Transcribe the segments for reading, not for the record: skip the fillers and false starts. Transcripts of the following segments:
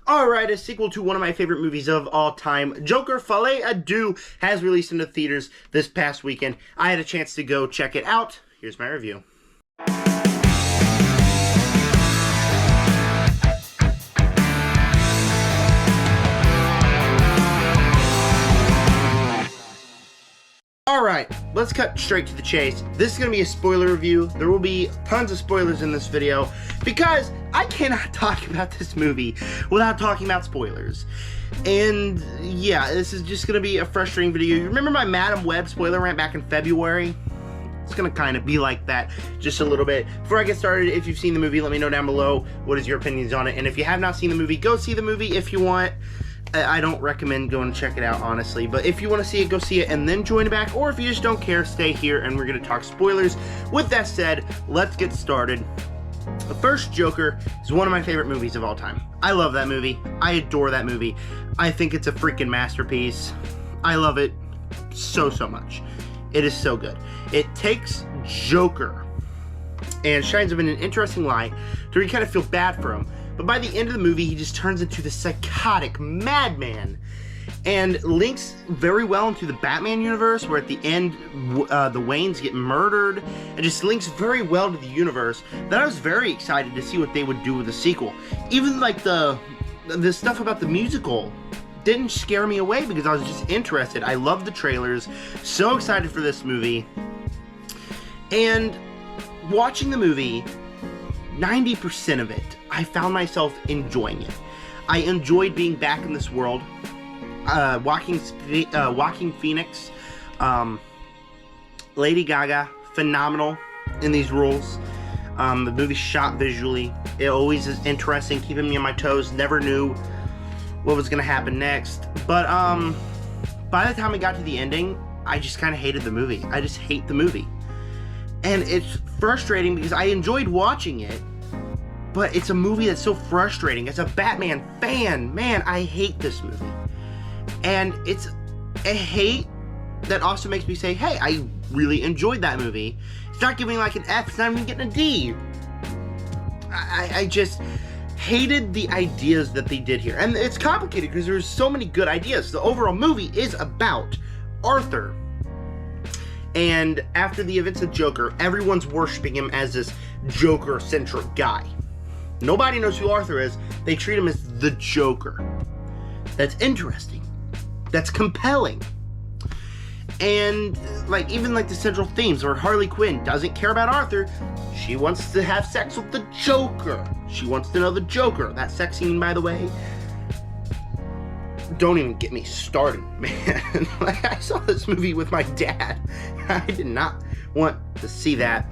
Alright, a sequel to one of my favorite movies of all time, Joker, Folie, Deux, has released into theaters this past weekend. I had a chance to go check it out. Here's my review. Alright, let's cut straight to the chase. This is going to be a spoiler review. There will be tons of spoilers in this video because I cannot talk about this movie without talking about spoilers. And yeah, this is just going to be a frustrating video. You remember my Madam Web spoiler rant back in February? It's going to kind of be like that just a little bit. Before I get started, if you've seen the movie, let me know down below what is your opinions on it. And if you have not seen the movie, go see the movie if you want. I don't recommend going to check it out, honestly, but if you want to see it, go see it and then join it back, or if you just don't care, stay here and we're going to talk spoilers. With that said, let's get started. The first Joker is one of my favorite movies of all time. I love that movie. I adore that movie. I think it's a freaking masterpiece. I love it so much. It is so good. It takes Joker and shines him in an interesting light to where you kind of feel bad for him. But by the end of the movie, he just turns into this psychotic madman and links very well into the Batman universe, where at the end, the Waynes get murdered, and just links very well to the universe that I was very excited to see what they would do with the sequel. Even like the stuff about the musical didn't scare me away because I was just interested. I loved the trailers, so excited for this movie. And watching the movie, 90% of it, I found myself enjoying it. I enjoyed being back in this world. Walking Phoenix, Lady Gaga, phenomenal in these roles. The movie shot visually. It always is interesting, keeping me on my toes. Never knew what was going to happen next. But by the time we got to the ending, I just kind of hated the movie. I just hate the movie. And it's frustrating because I enjoyed watching it, but it's a movie that's so frustrating. As a Batman fan, man, I hate this movie. And it's a hate that also makes me say, hey, I really enjoyed that movie. It's not giving like an F, it's not even getting a D. I just hated the ideas that they did here. And it's complicated because there's so many good ideas. The overall movie is about Arthur. And after the events of Joker, everyone's worshiping him as this Joker-centric guy. Nobody knows who Arthur is. They treat him as the Joker. That's interesting. That's compelling. And like even like the central themes where Harley Quinn doesn't care about Arthur. She wants to have sex with the Joker. She wants to know the Joker. That sex scene, by the way, don't even get me started, man. Like, I saw this movie with my dad. I did not want to see that.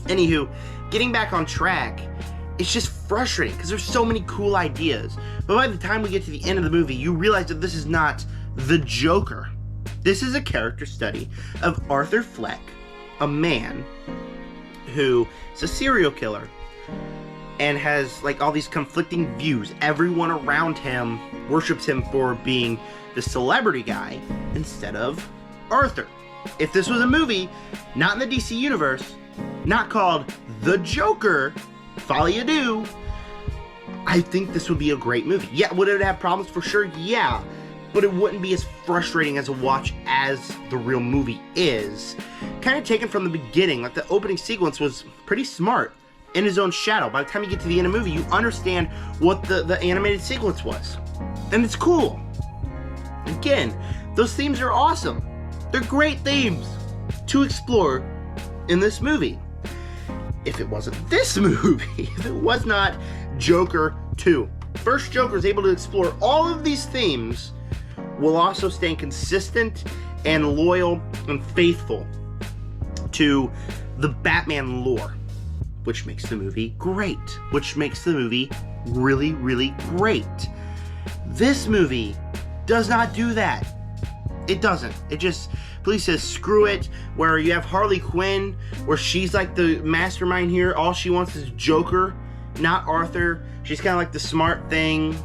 Anywho, getting back on track, it's just frustrating because there's so many cool ideas. But by the time we get to the end of the movie, you realize that this is not the Joker. This is a character study of Arthur Fleck, a man who is a serial killer and has like all these conflicting views. Everyone around him worships him for being the celebrity guy instead of Arthur. If this was a movie, not in the DC universe, not called The Joker, Folie, Deux, I think this would be a great movie. Yeah, would it have problems? For sure, yeah. But it wouldn't be as frustrating as a watch as the real movie is. Kind of taken from the beginning, like the opening sequence was pretty smart in his own shadow. By the time you get to the end of the movie, you understand what the animated sequence was. And it's cool. Again, those themes are awesome. They're great themes to explore in this movie. If it wasn't this movie, if it was not Joker 2. First Joker is able to explore all of these themes while also staying consistent and loyal and faithful to the Batman lore, which makes the movie great, which makes the movie really, really great. This movie does not do that. It doesn't. It just police says screw it, where you have Harley Quinn, where she's like the mastermind here. All she wants is Joker, not Arthur. She's kind of like the smart thing,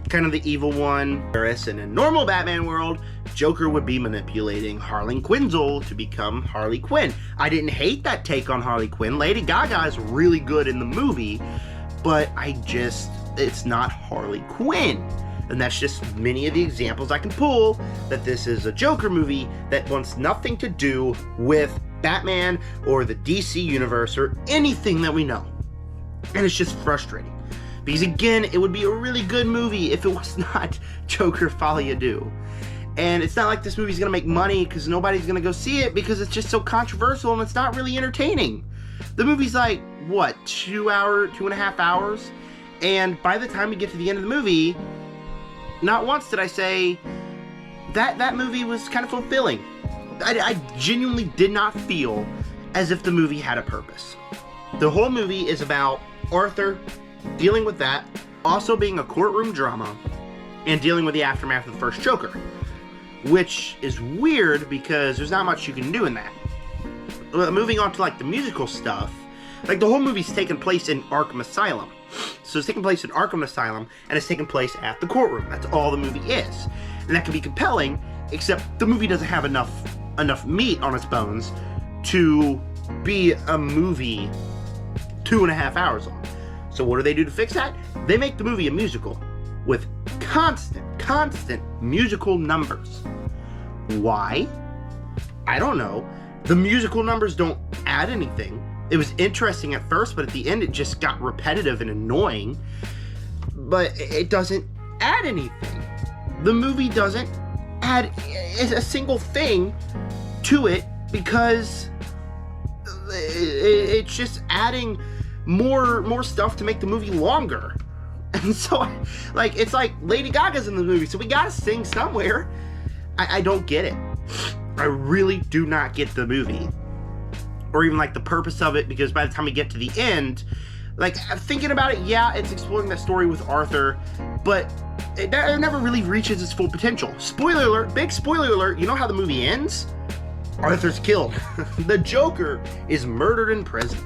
kind of the evil one. Whereas in a normal Batman world, Joker would be manipulating Harley Quinn's to become Harley Quinn. I didn't hate that take on Harley Quinn. Lady Gaga is really good in the movie, but I just it's not Harley Quinn. And that's just many of the examples I can pull that this is a Joker movie that wants nothing to do with Batman or the DC universe or anything that we know. And it's just frustrating. Because again, it would be a really good movie if it was not Joker Folie Deux. And it's not like this movie's gonna make money because nobody's gonna go see it because it's just so controversial and it's not really entertaining. The movie's like, what, 2.5 hours? And by the time we get to the end of the movie, not once did I say that movie was kind of fulfilling. I genuinely did not feel as if the movie had a purpose. The whole movie is about Arthur dealing with that, also being a courtroom drama, and dealing with the aftermath of the first Joker. Which is weird because there's not much you can do in that. Moving on to like the musical stuff, like the whole movie's taking place in Arkham Asylum. So it's taking place in Arkham Asylum, and it's taking place at the courtroom. That's all the movie is. And that can be compelling, except the movie doesn't have enough meat on its bones to be a movie 2.5 hours long. So what do they do to fix that? They make the movie a musical with constant musical numbers. Why? I don't know. The musical numbers don't add anything. It was interesting at first, but at the end it just got repetitive and annoying. But it doesn't add anything. The movie doesn't add a single thing to it because it's just adding more stuff to make the movie longer. And so, like, it's like Lady Gaga's in the movie, so we gotta sing somewhere. I don't get it. I really do not get the movie. Or even, like, the purpose of it, because by the time we get to the end, like, thinking about it, yeah, it's exploring that story with Arthur, but it never really reaches its full potential. Spoiler alert, big spoiler alert, you know how the movie ends? Arthur's killed. The Joker is murdered in prison.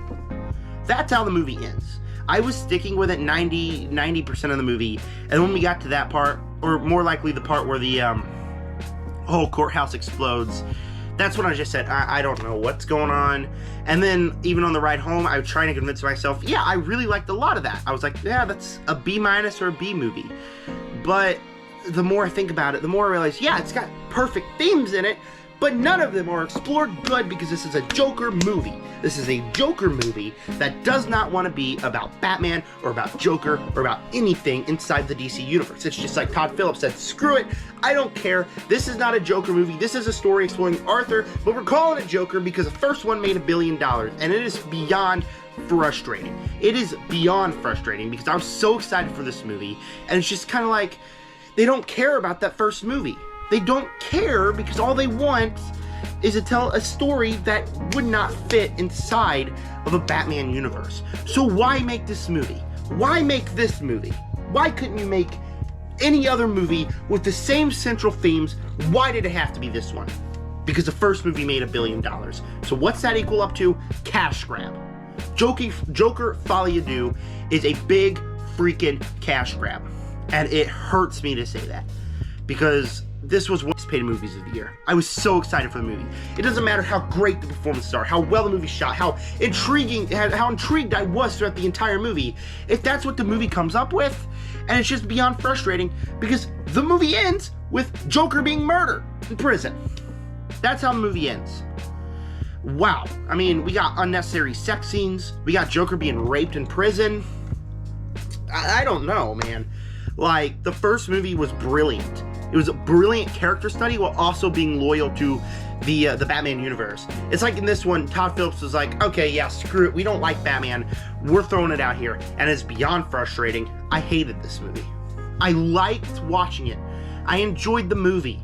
That's how the movie ends. I was sticking with it 90% of the movie, and when we got to that part, or more likely the part where the whole courthouse explodes, that's when I just said, I don't know what's going on. And then even on the ride home, I was trying to convince myself, yeah, I really liked a lot of that. I was like, yeah, that's a B- or a B movie. But the more I think about it, the more I realize, yeah, it's got perfect themes in it, but none of them are explored good because this is a Joker movie. This is a Joker movie that does not want to be about Batman or about Joker or about anything inside the DC universe. It's just like Todd Phillips said, screw it, I don't care. This is not a Joker movie. This is a story exploring Arthur, but we're calling it Joker because the first one made $1 billion, and it is beyond frustrating. It is beyond frustrating because I was so excited for this movie, and it's just kind of like they don't care about that first movie. They don't care because all they want is to tell a story that would not fit inside of a Batman universe. So why make this movie? Why make this movie? Why couldn't you make any other movie with the same central themes? Why did it have to be this one? Because the first movie made $1 billion. So what's that equal up to? Cash grab. Joker Folie Deux is a big freaking cash grab. And it hurts me to say that. Because this was one of the anticipated movies of the year. I was so excited for the movie. It doesn't matter how great the performances are, how well the movie shot, how intrigued I was throughout the entire movie. If that's what the movie comes up with, and it's just beyond frustrating, because the movie ends with Joker being murdered in prison. That's how the movie ends. Wow. I mean, we got unnecessary sex scenes. We got Joker being raped in prison. I don't know, man. Like, the first movie was brilliant. It was a brilliant character study while also being loyal to the Batman universe. It's like in this one, Todd Phillips was like, okay, yeah, screw it. We don't like Batman. We're throwing it out here. And it's beyond frustrating. I hated this movie. I liked watching it. I enjoyed the movie.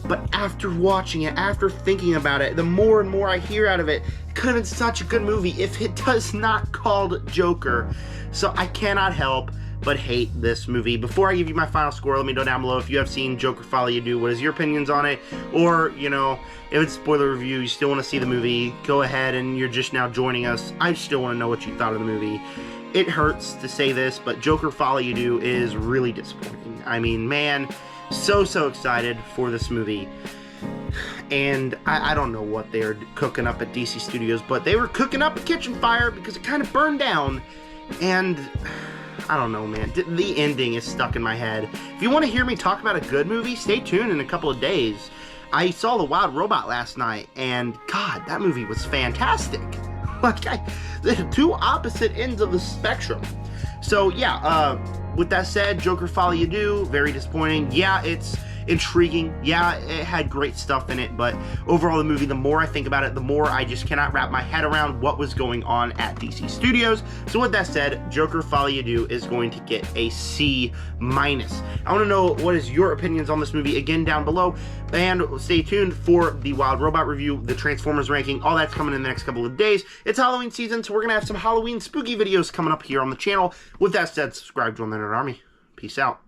But after watching it, after thinking about it, the more and more I hear out of it, it could have been such a good movie if it does not called Joker. So I cannot help but hate this movie. Before I give you my final score, let me know down below if you have seen Joker Folie Deux. What is your opinions on it? Or, you know, if it's a spoiler review, you still want to see the movie, go ahead and you're just now joining us. I still want to know what you thought of the movie. It hurts to say this, but Joker Folie Deux is really disappointing. I mean, man, so excited for this movie. And I don't know what they're cooking up at DC Studios, but they were cooking up a kitchen fire because it kind of burned down. And I don't know, man. The ending is stuck in my head. If you want to hear me talk about a good movie, stay tuned in a couple of days. I saw The Wild Robot last night, and God, that movie was fantastic. Like, the two opposite ends of the spectrum. So, yeah, with that said, Joker Folie very disappointing. Yeah, it's intriguing. Yeah, it had great stuff in it, but overall the movie, the more I think about it, the more I just cannot wrap my head around what was going on at DC Studios. So with that said, Joker Folie is going to get a C-. I want to know what is your opinions on this movie, again, down below, and stay tuned for the Wild Robot review, the Transformers ranking, all that's coming in the next couple of days. It's Halloween season, so we're going to have some Halloween spooky videos coming up here on the channel. With that said, subscribe, join the Nerd Army. Peace out.